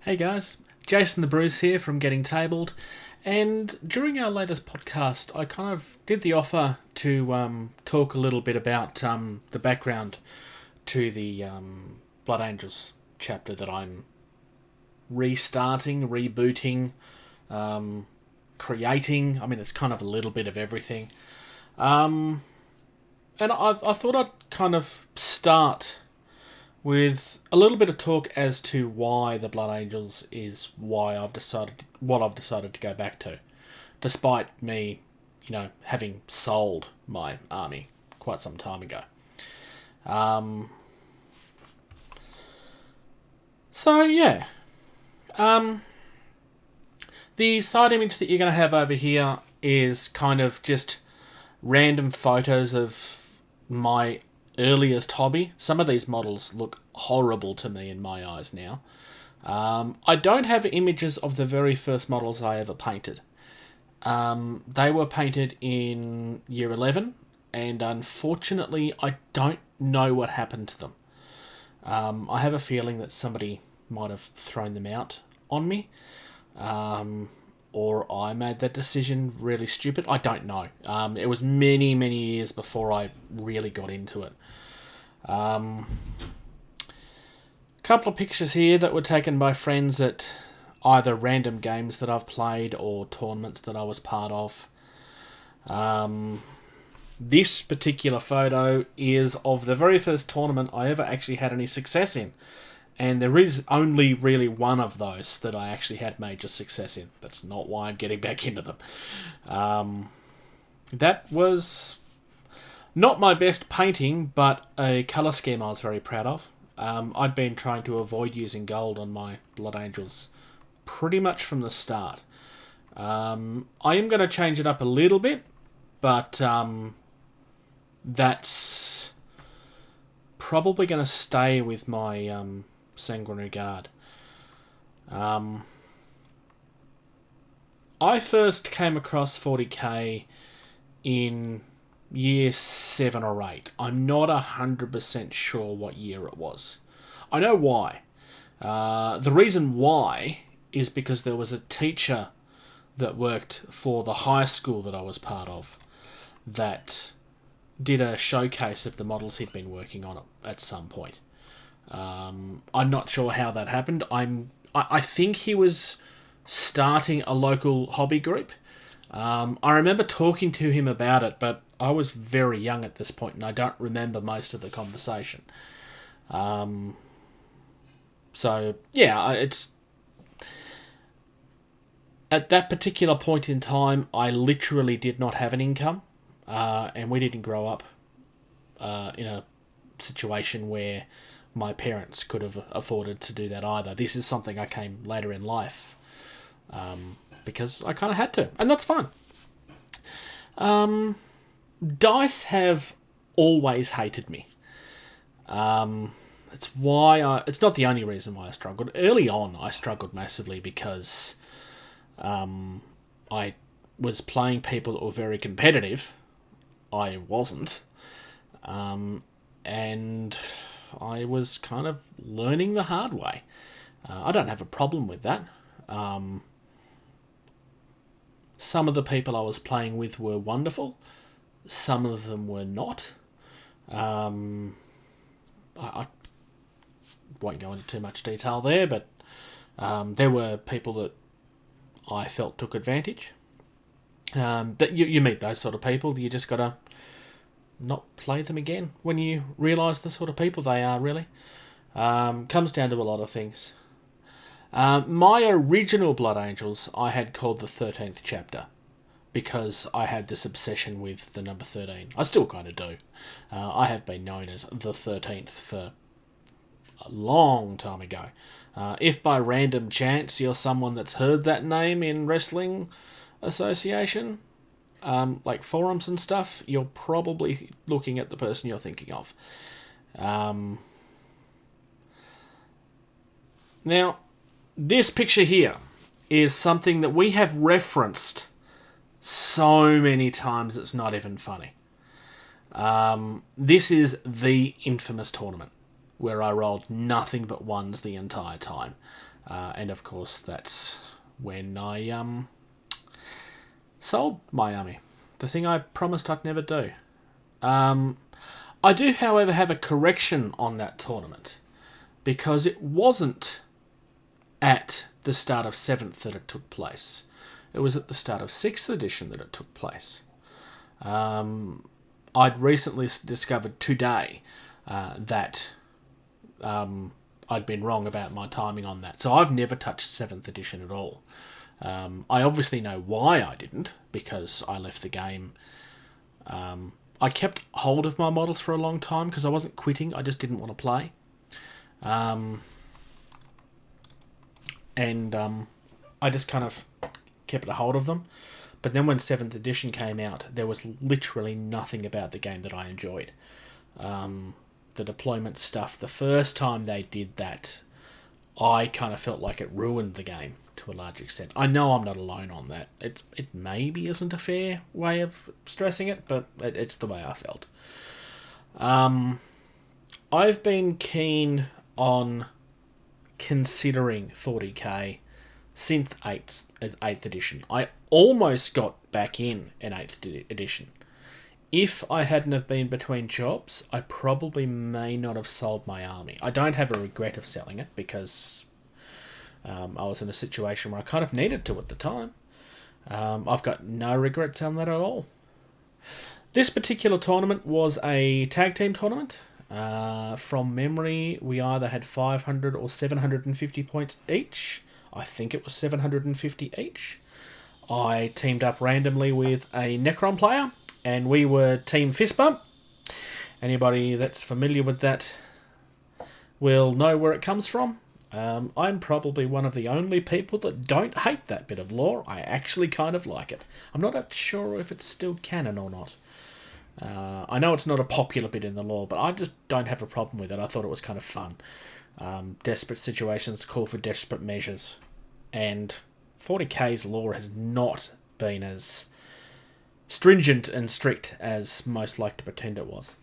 Hey guys, Jason the Bruce here from Getting Tabled, and during our latest podcast, I kind of did the offer to talk a little bit about the background to the Blood Angels chapter that I'm restarting, rebooting, creating. I mean, it's kind of a little bit of everything. And I thought I'd kind of start with a little bit of talk as to why the Blood Angels is why I've decided what I've decided to go back to, despite me, having sold my army quite some time ago. Um, so yeah, um, the side image that you're going to have over here is kind of just random photos of my earliest hobby. Some of these models look horrible to me in my eyes now. I don't have images of the very first models I ever painted. They were painted in year 11, and unfortunately, I don't know what happened to them. I have a feeling that somebody might have thrown them out on me, or I made that decision really stupid. I don't know. It was many, many years before I really got into it. Couple of pictures here that were taken by friends at either random games that I've played or tournaments that I was part of. This particular photo is of the very first tournament I ever actually had any success in. And there is only really one of those that I actually had major success in. That's not why I'm getting back into them. That was not my best painting, but a colour scheme I was very proud of. I'd been trying to avoid using gold on my Blood Angels pretty much from the start. I am going to change it up a little bit, but that's probably going to stay with my Sanguinary Guard. I first came across 40k in year 7 or 8. I'm not 100% sure what year it was. I know why. The reason why is because there was a teacher that worked for the high school that I was part of that did a showcase of the models he'd been working on at some point. I'm not sure how that happened. I think he was starting a local hobby group. I remember talking to him about it, but I was very young at this point, and I don't remember most of the conversation. So yeah, it's at that particular point in time, I literally did not have an income, and we didn't grow up in a situation where my parents could have afforded to do that either. This is something I came later in life, because I kind of had to, and that's fine. Dice have always hated me. It's why it's not the only reason why I struggled. Early on, I struggled massively because I was playing people that were very competitive. I wasn't. And I was kind of learning the hard way. I don't have a problem with that. Some of the people I was playing with were wonderful. Some of them were not. I won't go into too much detail there, but there were people that I felt took advantage. That you meet those sort of people. You just got to not play them again when you realise the sort of people they are, really. Comes down to a lot of things. My original Blood Angels I had called the 13th chapter because I had this obsession with the number 13. I still kind of do. I have been known as the 13th for a long time ago. If by random chance you're someone that's heard that name in wrestling association, like forums and stuff, you're probably looking at the person you're thinking of. Now, this picture here is something that we have referenced so many times it's not even funny. This is the infamous tournament where I rolled nothing but ones the entire time. And of course, that's when I sold my army. The thing I promised I'd never do. I do, however, have a correction on that tournament, because it wasn't at the start of 7th that it took place. It was at the start of 6th edition that it took place. I'd recently discovered today that I'd been wrong about my timing on that. So I've never touched 7th edition at all. I obviously know why I didn't, because I left the game. I kept hold of my models for a long time because I wasn't quitting. I just didn't want to play. I just kind of kept a hold of them. But then when 7th edition came out, there was literally nothing about the game that I enjoyed. The deployment stuff, the first time they did that, I kind of felt like it ruined the game to a large extent. I know I'm not alone on that. It maybe isn't a fair way of stressing it, but it's the way I felt. I've been keen on considering 40k since 8th edition. I almost got back in 8th edition. If I hadn't have been between jobs, I probably may not have sold my army. I don't have a regret of selling it because I was in a situation where I kind of needed to at the time. I've got no regrets on that at all. This particular tournament was a tag team tournament. From memory, we either had 500 or 750 points each. I think it was 750 each. I teamed up randomly with a Necron player, and we were Team Fist Bump. Anybody that's familiar with that will know where it comes from. I'm probably one of the only people that don't hate that bit of lore. I actually kind of like it. I'm not sure if it's still canon or not. I know it's not a popular bit in the lore, but I just don't have a problem with it. I thought it was kind of fun. Desperate situations call for desperate measures. And 40k's lore has not been as stringent and strict as most like to pretend it was.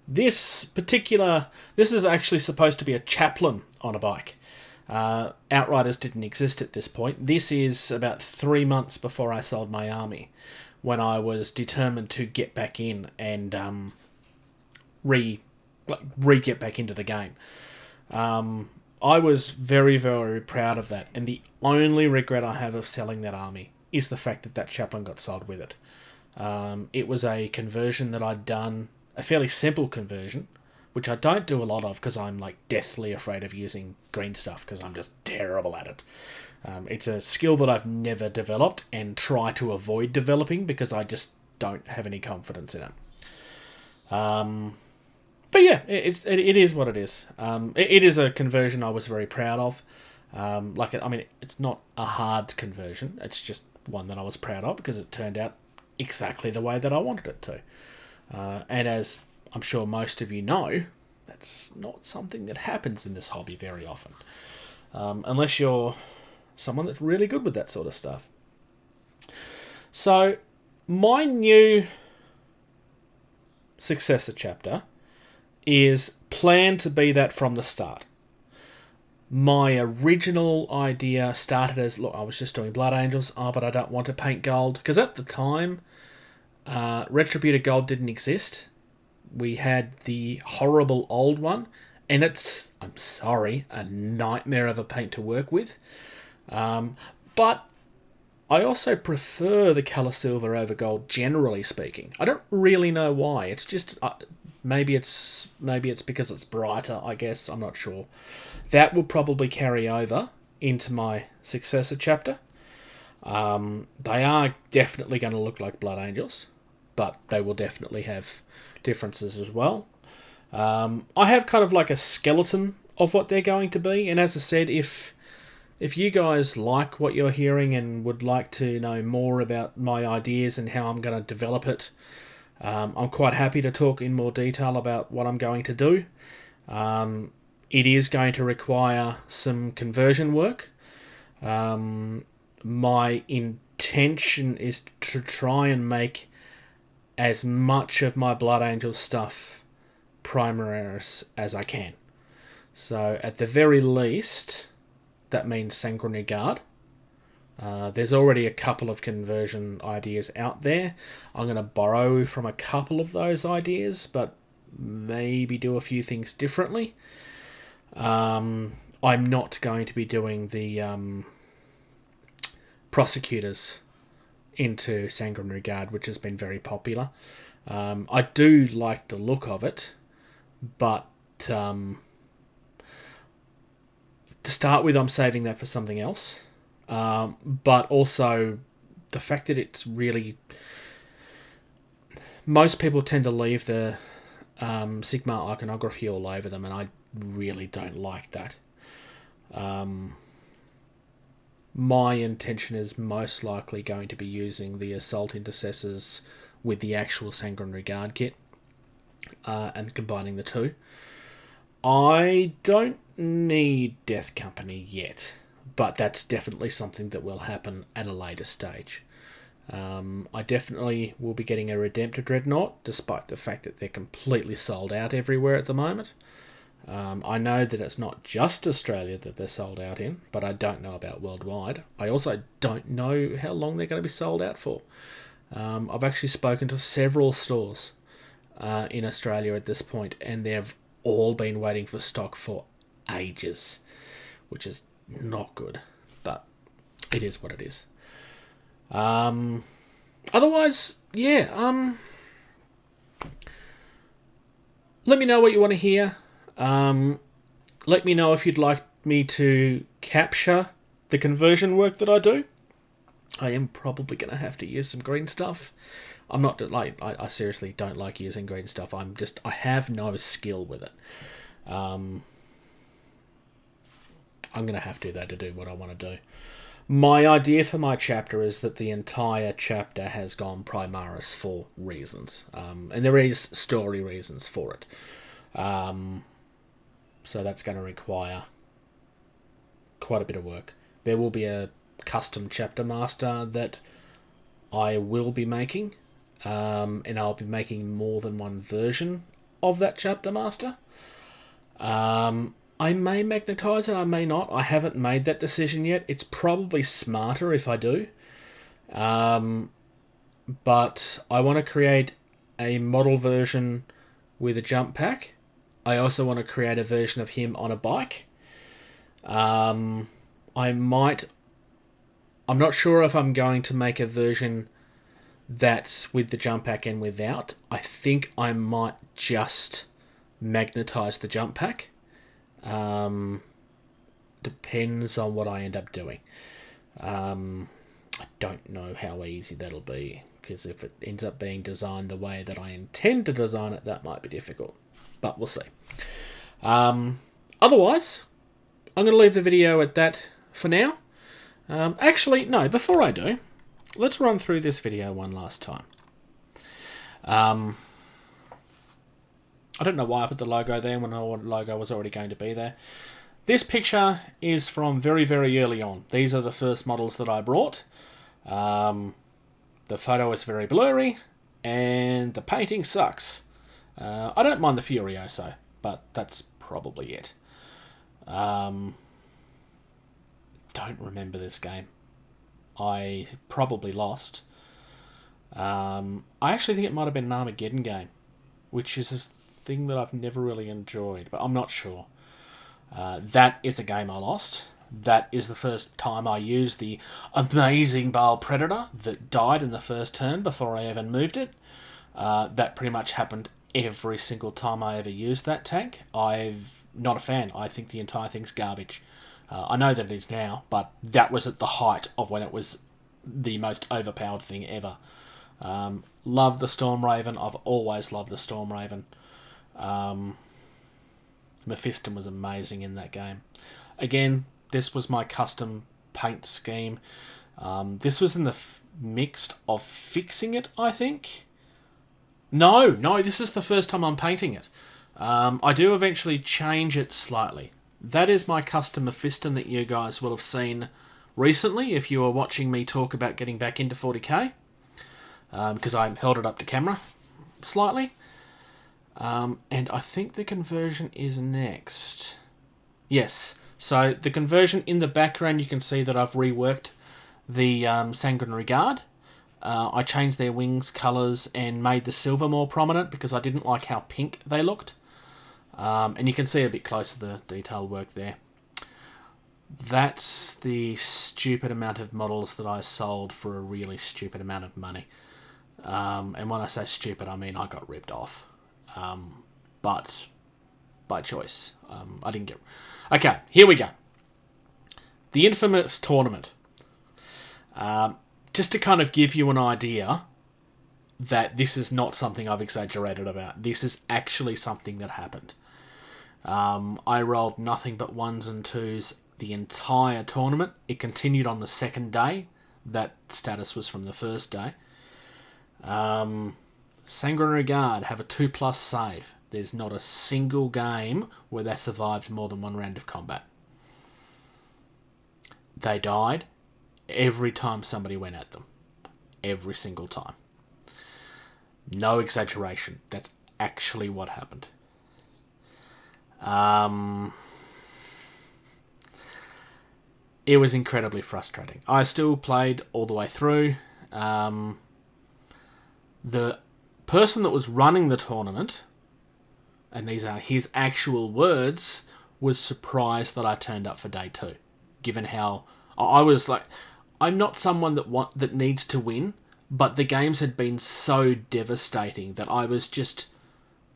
This is actually supposed to be a chaplain on a bike. Outriders didn't exist at this point. This is about 3 months before I sold my army, when I was determined to get back in and get back into the game. I was very, very proud of that, and the only regret I have of selling that army is the fact that that chaplain got sold with it. It was a conversion that I'd done, a fairly simple conversion, which I don't do a lot of because I'm like deathly afraid of using green stuff because I'm just terrible at it. It's a skill that I've never developed and try to avoid developing because I just don't have any confidence in it. But yeah, it is what it is. It is a conversion I was very proud of. It's not a hard conversion. It's just one that I was proud of because it turned out exactly the way that I wanted it to. And as I'm sure most of you know, that's not something that happens in this hobby very often. Unless you're someone that's really good with that sort of stuff. So, my new successor chapter is planned to be that from the start. My original idea started as, look, I was just doing Blood Angels, but I don't want to paint gold. Because at the time, Retributor Gold didn't exist. We had the horrible old one, and it's, I'm sorry, a nightmare of a paint to work with. But I also prefer the colour silver over gold, generally speaking. I don't really know why. It's just maybe it's because it's brighter, I guess. I'm not sure. That will probably carry over into my successor chapter. They are definitely going to look like Blood Angels, but they will definitely have differences as well. I have kind of like a skeleton of what they're going to be, and as I said, if you guys like what you're hearing and would like to know more about my ideas and how I'm going to develop it, I'm quite happy to talk in more detail about what I'm going to do. It is going to require some conversion work. My intention is to try and make as much of my Blood Angel stuff Primaris as I can. So at the very least, that means Sangren Regard. There's already a couple of conversion ideas out there. I'm going to borrow from a couple of those ideas, but maybe do a few things differently. I'm not going to be doing the prosecutors into Sangren Regard, which has been very popular. I do like the look of it, but to start with, I'm saving that for something else. But also the fact that it's really... Most people tend to leave the Sigma iconography all over them, and I really don't like that. My intention is most likely going to be using the Assault Intercessors with the actual Sangren Regard kit and combining the two. I don't need Death Company yet, but that's definitely something that will happen at a later stage. I definitely will be getting a Redemptor Dreadnought, despite the fact that they're completely sold out everywhere at the moment. I know that it's not just Australia that they're sold out in, but I don't know about worldwide. I also don't know how long they're going to be sold out for. I've actually spoken to several stores in Australia at this point, and they've all been waiting for stock for ages, which is not good, but it is what it is. Otherwise, yeah, let me know what you want to hear. Let me know if you'd like me to capture the conversion work that I do. I am probably going to have to use some green stuff. I'm not like, I seriously don't like using green stuff. I have no skill with it. I'm going to have to do that to do what I want to do. My idea for my chapter is that the entire chapter has gone Primaris for reasons. And there is story reasons for it. So that's going to require quite a bit of work. There will be a custom chapter master that I will be making. And I'll be making more than one version of that chapter master. I may magnetize it, I may not. I haven't made that decision yet. It's probably smarter if I do. But I want to create a model version with a jump pack. I also want to create a version of him on a bike. I'm not sure if I'm going to make a version that's with the jump pack and without. I think I might just magnetize the jump pack. Depends on what I end up doing. I don't know how easy that'll be, because if it ends up being designed the way that I intend to design it, that might be difficult. But we'll see. Otherwise, I'm going to leave the video at that for now. Actually, no, before I do, let's run through this video one last time. I don't know why I put the logo there when the logo was already going to be there. This picture is from very, very early on. These are the first models that I brought. The photo is very blurry, and the painting sucks. I don't mind the Furioso, but that's probably it. Don't remember this game. I probably lost. I actually think it might have been an Armageddon game, which is a thing that I've never really enjoyed, but I'm not sure. That is a game I lost. That is the first time I used the amazing Baal Predator that died in the first turn before I even moved it. That pretty much happened every single time I ever used that tank. I'm not a fan. I think the entire thing's garbage. I know that it is now, but that was at the height of when it was the most overpowered thing ever. Love the Storm Raven. I've always loved the Storm Raven. Mephiston was amazing in that game. Again, this was my custom paint scheme. This was in the mixed of fixing it, I think. No, this is the first time I'm painting it. I do eventually change it slightly. That is my custom Mephiston that you guys will have seen recently if you were watching me talk about getting back into 40k. Because I held it up to camera slightly. And I think the conversion is next. Yes, So the conversion in the background, you can see that I've reworked the Sanguinary Guard. I changed their wings colours and made the silver more prominent because I didn't like how pink they looked. And you can see a bit closer the detail work there. That's the stupid amount of models that I sold for a really stupid amount of money. And when I say stupid, I mean I got ripped off. But by choice. I didn't get... Okay, here we go. The infamous tournament. Just to kind of give you an idea that this is not something I've exaggerated about. This is actually something that happened. I rolled nothing but 1s and 2s the entire tournament. It continued on the second day. That status was from the first day. Sanguinary Guard have a 2+ save. There's not a single game where they survived more than one round of combat. They died every time somebody went at them. Every single time. No exaggeration. That's actually what happened. It was incredibly frustrating. I still played all the way through. The person that was running the tournament, and these are his actual words, was surprised that I turned up for day 2. Given how I was like, I'm not someone that needs to win, but the games had been so devastating that I was just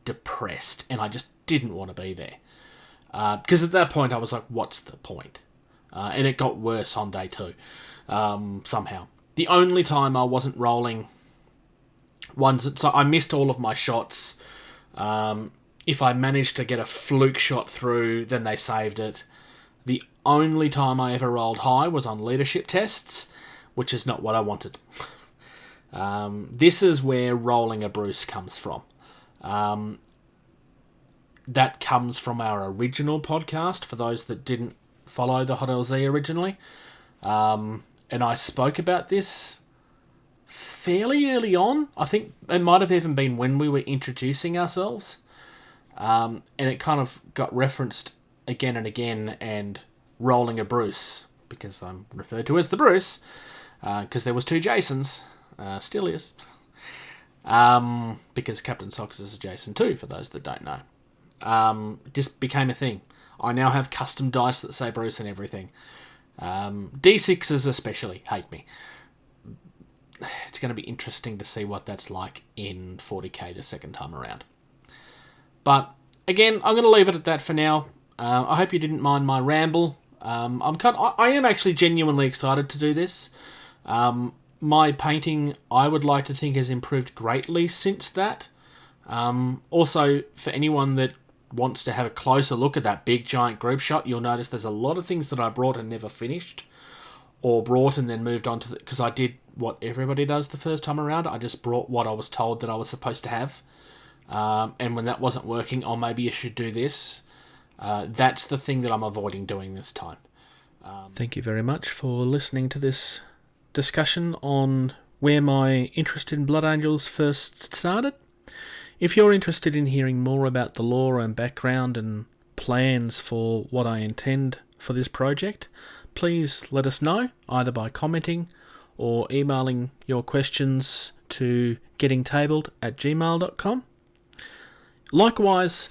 depressed and I just didn't want to be there. Because at that point I was like, what's the point? And it got worse on day 2, somehow. The only time I wasn't rolling ones, so I missed all of my shots. If I managed to get a fluke shot through, then they saved it. The only time I ever rolled high was on leadership tests, which is not what I wanted. This is where rolling a Bruce comes from. That comes from our original podcast, for those that didn't follow the Hot LZ originally. And I spoke about this fairly early on. I think it might have even been when we were introducing ourselves. And it kind of got referenced again and again, and rolling a Bruce, because I'm referred to as the Bruce, because there was 2 Jasons, still is, because Captain Socks is a Jason too, for those that don't know. This became a thing. I now have custom dice that say Bruce and everything. D6s especially hate me. It's going to be interesting to see what that's like in 40k the second time around. But again, I'm going to leave it at that for now. I hope you didn't mind my ramble. I am actually genuinely excited to do this. My painting, I would like to think, has improved greatly since that. Also, for anyone that wants to have a closer look at that big giant group shot, you'll notice there's a lot of things that I brought and never finished, or brought and then moved on to because I did what everybody does the first time around. I just brought what I was told that I was supposed to have. And when that wasn't working, oh, maybe you should do this. That's the thing that I'm avoiding doing this time. Thank you very much for listening to this discussion on where my interest in Blood Angels first started. If you're interested in hearing more about the lore and background and plans for what I intend for this project, please let us know, either by commenting or emailing your questions to gettingtabled@gmail.com. Likewise,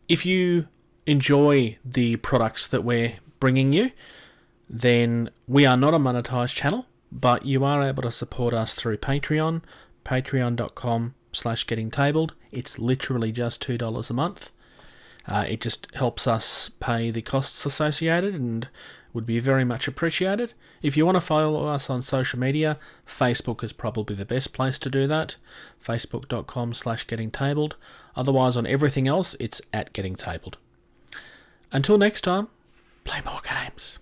if you enjoy the products that we're bringing you, then we are not a monetized channel, but you are able to support us through Patreon, patreon.com/gettingtabled. It's literally just $2 a month. It just helps us pay the costs associated and would be very much appreciated. If you want to follow us on social media, Facebook is probably the best place to do that. Facebook.com/gettingtabled. Otherwise, on everything else, it's @gettingtabled. Until next time, play more games.